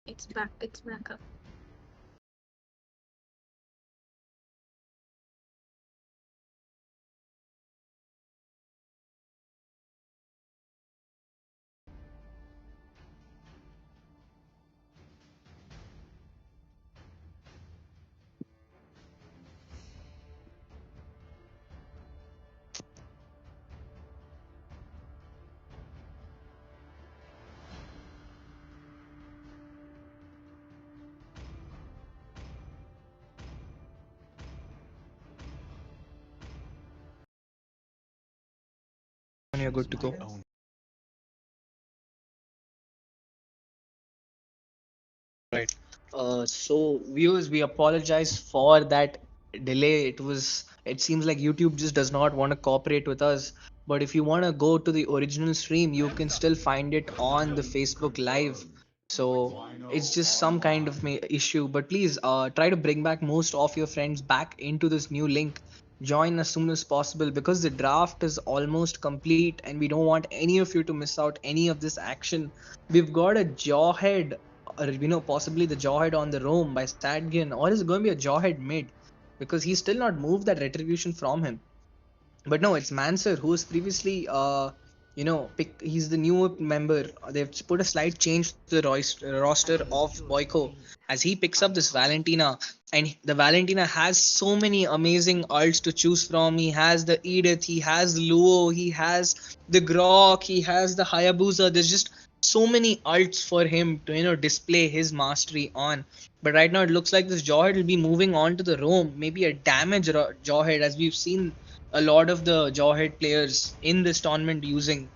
It's back. It's back up. And you're good to go. Right. So viewers, we apologize for that delay. It seems like YouTube just does not want to cooperate with us. But if you want to go to the original stream, you can still find it on the Facebook Live. So it's just some kind of issue. But please, try to bring back most of your friends back into this new link. Join as soon as possible because the draft is almost complete, and we don't want any of you to miss out any of this action. We've got a jawhead, or possibly the jawhead on the roam by Stadgen, or is it going to be a jawhead mid? Because he's still not moved that retribution from him. But no, it's Manser who was previously he's the new member. They've put a slight change to the roster of Boyko as he picks up this Valentina, and the Valentina has so many amazing ults to choose from. He has the Edith, he has Luo, he has the Grok, he has the Hayabusa. There's just so many ults for him to display his mastery on. But right now it looks like this Jawhead will be moving on to the roam, maybe a damage Jawhead, as we've seen a lot of the Jawhead players in this tournament using.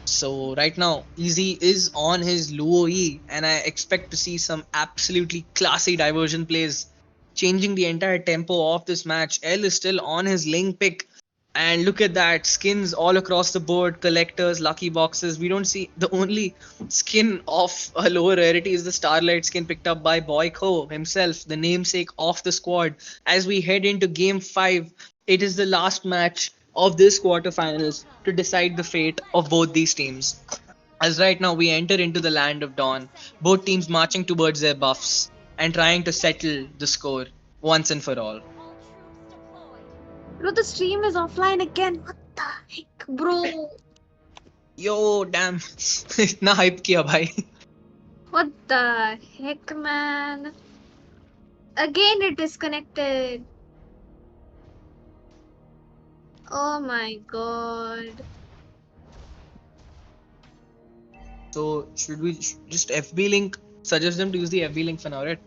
So right now, Easy is on his Luo E, and I expect to see some absolutely classy diversion plays, changing the entire tempo of this match. L is still on his Ling pick, and look at that, skins all across the board, collectors, lucky boxes. We don't see the only skin of a lower rarity is the Starlight skin picked up by Boyko himself, the namesake of the squad. As we head into Game 5, it is the last match of this quarterfinals to decide the fate of both these teams. As right now we enter into the land of dawn, both teams marching towards their buffs and trying to settle the score once and for all. Bro, the stream is offline again. What the heck, bro? Yo, damn. इतना hype किया भाई. What the heck, man? Again, it disconnected. Oh my god. So should we just FB link? Suggest them to use the FB link for now, right?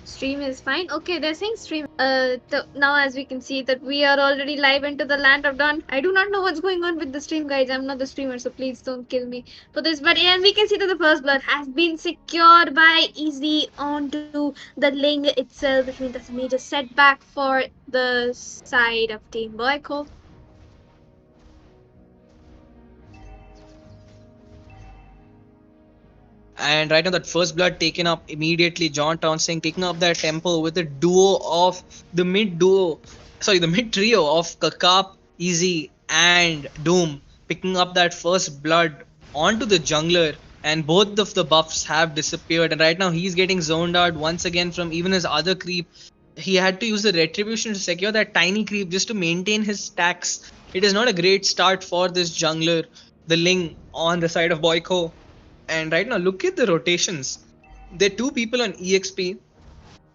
Stream is fine. Okay, they're saying stream. Now as we can see that we are already live into the land of dawn. I do not know what's going on with the stream, guys. I'm not the streamer, so please don't kill me for this. But yeah, we can see that the first blood has been secured by Easy onto the Ling itself, which means that's a major setback for the side of Team Boyko. And right now, that first blood taken up immediately. John Townsend taking up that tempo with the duo of the the mid trio of Kakap, Easy, and Doom picking up that first blood onto the jungler. And both of the buffs have disappeared. And right now, he's getting zoned out once again from even his other creep. He had to use the retribution to secure that tiny creep just to maintain his stacks. It is not a great start for this jungler, the Ling on the side of Boyko. And right now, look at the rotations. There are two people on EXP.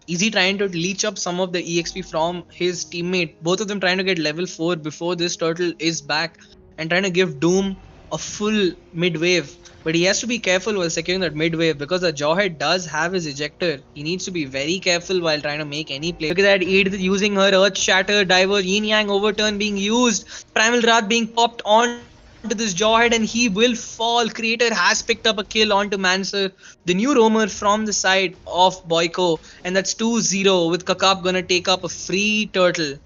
Easy trying to leech up some of the EXP from his teammate. Both of them trying to get level 4 before this turtle is back, and trying to give Doom a full mid wave. But he has to be careful while securing that mid wave because the Jawhead does have his ejector. He needs to be very careful while trying to make any play. Look at that, Edith using her Earth Shatter, Diver, Yin Yang overturn being used, Primal Wrath being popped on to this Jawhead, and he will fall. Creator has picked up a kill onto Manser, the new roamer from the side of Boyko, and that's 2-0 with Kakap gonna take up a free turtle.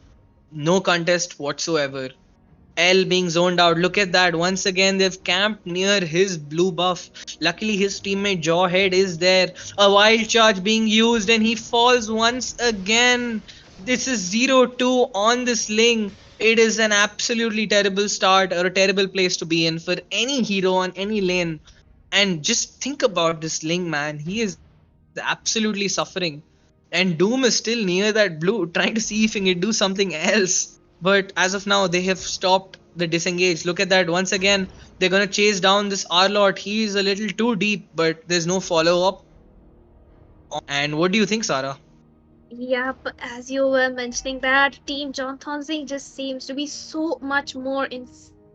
No contest whatsoever. L being zoned out. Look at that. Once again, they've camped near his blue buff. Luckily, his teammate Jawhead is there. A wild charge being used, and he falls once again. This is 0-2 on this Ling. It is an absolutely terrible start or a terrible place to be in for any hero on any lane. And just think about this Ling, man. He is absolutely suffering. And Doom is still near that blue, trying to see if he can do something else. But as of now, they have stopped the disengage. Look at that. Once again, they're going to chase down this Arlott. He is a little too deep, but there's no follow up on him. And what do you think, Sarah? Yeah, but as you were mentioning that Team John Thonsing just seems to be so much more in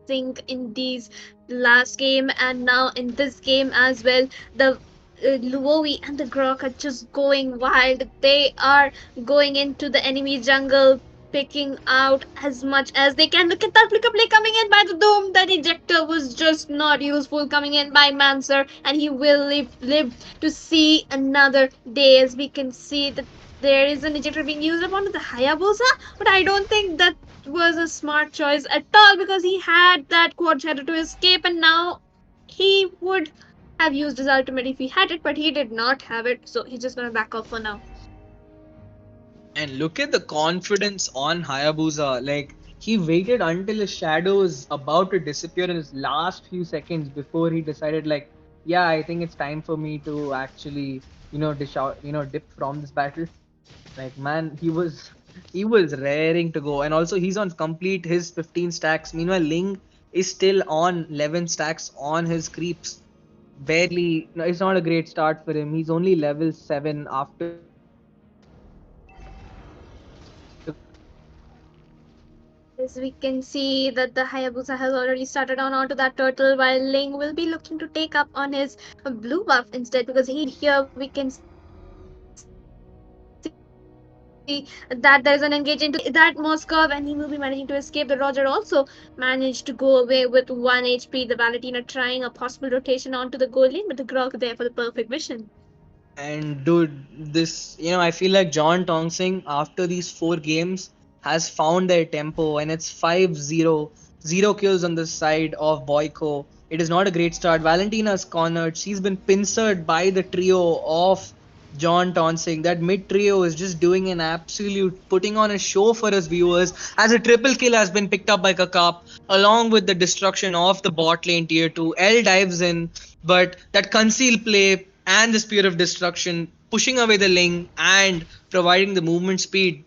sync in these last game and now in this game as well. The Luowi and the Grok are just going wild. They are going into the enemy jungle, picking out as much as they can. Look at that flicker play coming in by the Doom. That ejector was just not useful coming in by Manser, and he will live to see another day. As we can see that there is an ejector being used upon the Hayabusa, but I don't think that was a smart choice at all because he had that quad shadow to escape, and now he would have used his ultimate if he had it, but he did not have it, so he's just gonna back off for now. And look at the confidence on Hayabusa. Like, he waited until his shadow is about to disappear in his last few seconds before he decided, like, yeah, I think it's time for me to actually, dish out, dip from this battle. Like, man, he was raring to go. And also he's on complete his 15 stacks. Meanwhile, Ling is still on 11 stacks on his creeps. Barely, no, it's not a great start for him. He's only level 7 after going into the lane As we can see that the Hayabusa has already started on onto that turtle while Ling will be looking to take up on his blue buff instead because here we can see that there is an engage into that Moskov and he will be managing to escape. The Roger also managed to go away with 1 HP. The Valentina trying a possible rotation onto the goal lane, but the Grok there for the perfect vision. And dude, this, I feel like John Tongsing after these 4 games has found their tempo, and it's 5-0, 0 kills on the side of Boyko. It is not a great start. Valentina's cornered. She's been pincered by the trio of John Tonsing. That mid trio is just doing an absolute putting on a show for us viewers. As a triple kill has been picked up by Kakap, along with the destruction of the bot lane tier 2. L dives in, but that conceal play and the spear of destruction, pushing away the Ling and providing the movement speed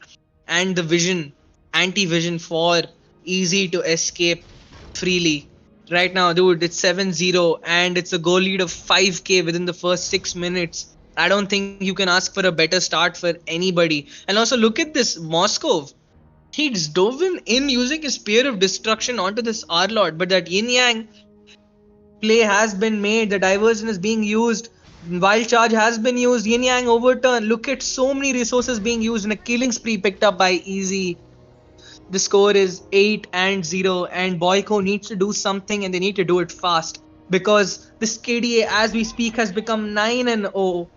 and the vision, anti-vision for easy to escape freely. Right now, dude, it's 7-0 and it's a goal lead of 5k within the first 6 minutes. I don't think you can ask for a better start for anybody. And also look at this Moskov. He's dove in using his spear of destruction onto this Arlord, but that yin yang play has been made, the diversion is being used, wild charge has been used, yin yang overturn. Look at so many resources being used in a killing spree picked up by Easy. The score is 8-0, and Boyko needs to do something and they need to do it fast because this KDA as we speak has become 9-0.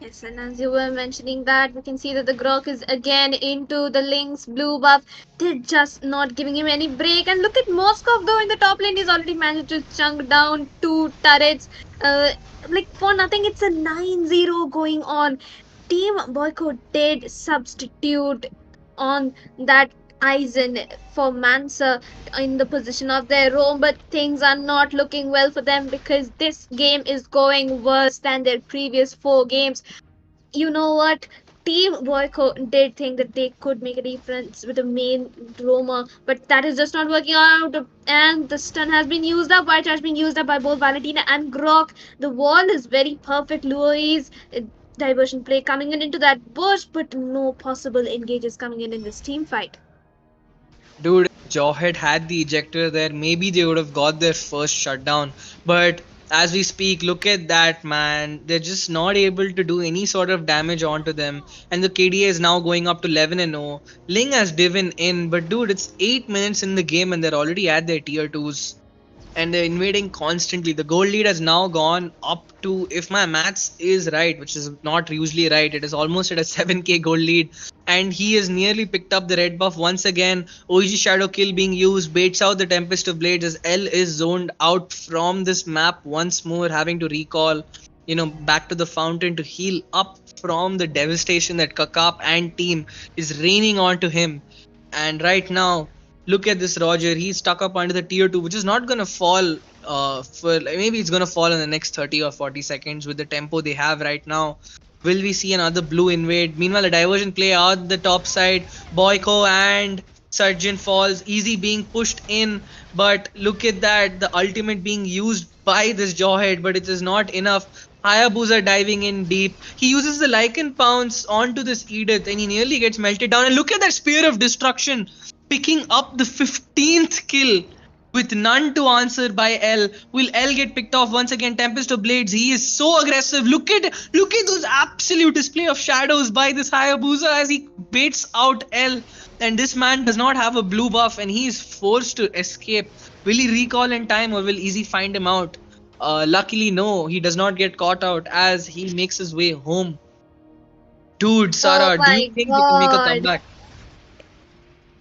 Yes, and as you were mentioning that, we can see that the Grok is again into the Link's blue buff. They're just not giving him any break. And look at Moskov though in the top lane. He's already managed to chunk down 2 turrets. Like for nothing, it's a 9-0 going on. Team Boyko did substitute on that Aizen for Mansa in the position of their Rome, but things are not looking well for them because this game is going worse than their previous 4 games. You know what? Team Boyko did think that they could make a difference with the main Roma, but that is just not working out. And the stun has been used up, white has been used up by both Valentina and Grok. The wall is very perfect. Luoi's diversion play coming in into that bush, but no possible engages coming in this team fight. Dude, if Jawhead had the ejector there, maybe they would have got their first shutdown. But as we speak, look at that, man. They're just not able to do any sort of damage onto them. And the KDA is now going up to 11-0. Ling has driven in, but dude, it's 8 minutes in the game and they're already at their tier 2s and they're invading constantly. The gold lead has now gone up to, if my maths is right, which is not usually right, it is almost at a 7k gold lead. And he has nearly picked up the red buff once again. OG Shadow Kill being used, baits out the Tempest of Blades as L is zoned out from this map once more, having to recall. back to the fountain to heal up from the devastation that Kakap and team is raining onto him. And right now, look at this Roger. He's stuck up under the tier 2, which is not gonna fall for like, maybe it's gonna fall in the next 30 or 40 seconds with the tempo they have right now. Will we see another blue invade? Meanwhile, a diversion play out the top side. Boyko and Surgeon falls. Easy being pushed in, but look at that. The ultimate being used by this Jawhead, but it is not enough. Hayabusa diving in deep. He uses the Lycan Pounce onto this Edith and he nearly gets melted down. And look at that Spear of Destruction picking up the 15th kill with none to answer by L. Will L get picked off once again? Tempest of Blades. He is so aggressive. Look at those absolute display of shadows by this Hayabusa as he baits out L. And this man does not have a blue buff and he is forced to escape. Will he recall in time or will Easy find him out? Luckily, no, he does not get caught out as he makes his way home. Dude, Oh Sarah, do you my think they can make a god. comeback?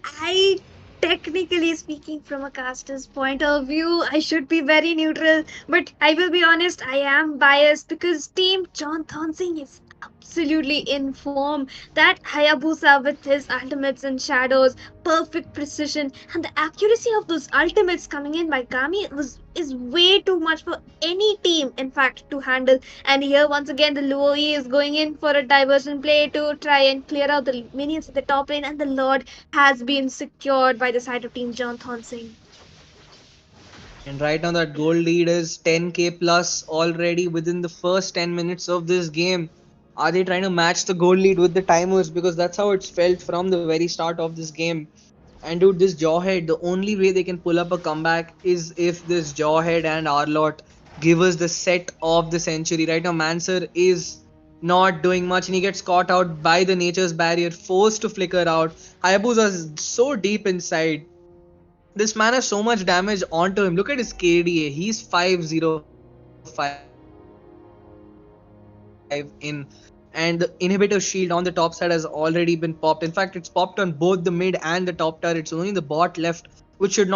I, technically speaking, from a caster's point of view, I should be very neutral, but I will be honest, I am biased because Team John Thonsing is absolutely in form. That Hayabusa with his ultimates and shadows, perfect precision, and the accuracy of those ultimates coming in by Kami is way too much for any team, in fact, to handle. And here, once again, the Luo is going in for a diversion play to try and clear out the minions at the top lane, and the Lord has been secured by the side of Team John Thonsing. And right now, that gold lead is 10k plus already within the first 10 minutes of this game. Are they trying to match the gold lead with the timers? Because that's how it's felt from the very start of this game. And dude, this Jawhead, the only way they can pull up a comeback is if this Jawhead and Arlott give us the set of the century. Right now, Manser is not doing much and he gets caught out by the nature's barrier, forced to flicker out. Hayabusa is so deep inside. This man has so much damage onto him. Look at his KDA. He's 505 in. And the inhibitor shield on the top side has already been popped. In fact, it's popped on both the mid and the top tower. It's only the bot left, which should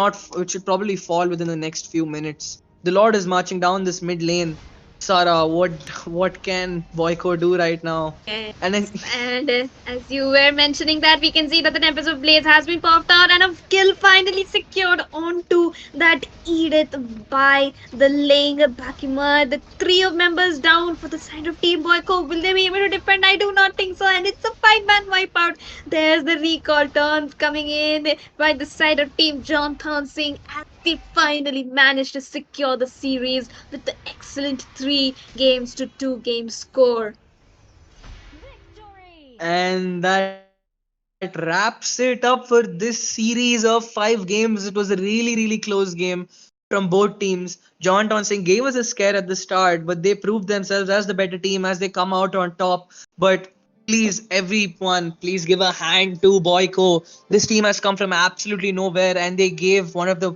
probably fall within the next few minutes. The Lord is marching down this mid lane. Sarah, what can Boyko do right now? And then Yes, and as you were mentioning that, we can see that the Tempest of Blades has been popped out and a kill finally secured onto that Edith by the laying Bakima. The trio of members down for the side of Team Boyko. Will they be able to defend? I do not think so, and it's a 5-man wipeout. There's the recall turns coming in by the side of Team John Thonsing as they finally managed to secure the series with the excellent 3 games to 2 game score. And that wraps it up for this series of 5 games. It was a really close game from both teams. John Townsend gave us a scare at the start, but they proved themselves as the better team as they come out on top. But please, everyone, please give a hand to Boyko. This team has come from absolutely nowhere, and they gave one of the,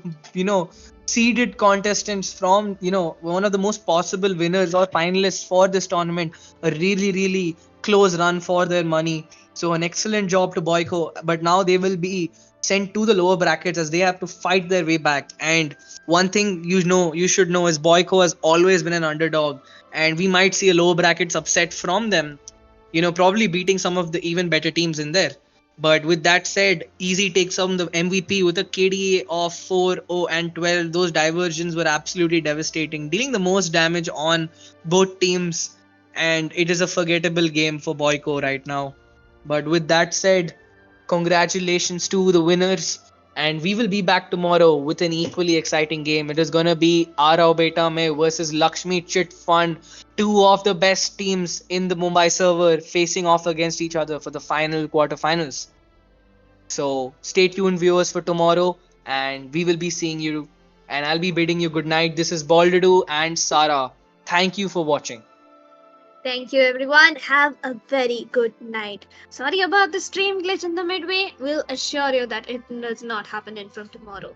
seeded contestants from, one of the most possible winners or finalists for this tournament a really close run for their money. So an excellent job to Boyko, but now they will be sent to the lower brackets as they have to fight their way back. And one thing you should know is Boyko has always been an underdog, and we might see a lower brackets upset from them. Probably beating some of the even better teams in there. But with that said, Easy takes home the MVP with a KDA of 4, 0, and 12. Those diversions were absolutely devastating, dealing the most damage on both teams. And it is a forgettable game for Boyko right now. But with that said, congratulations to the winners. And we will be back tomorrow with an equally exciting game. It is going to be Arao Beta Mein versus Lakshmi Chit Fund, two of the best teams in the Mumbai server facing off against each other for the final quarterfinals. So stay tuned, viewers, for tomorrow, and we will be seeing you. And I'll be bidding you good night. This is Baldudu and Sarah. Thank you for watching. Thank you, everyone. Have a very good night. Sorry about the stream glitch in the midway. We'll assure you that it does not happen in from tomorrow.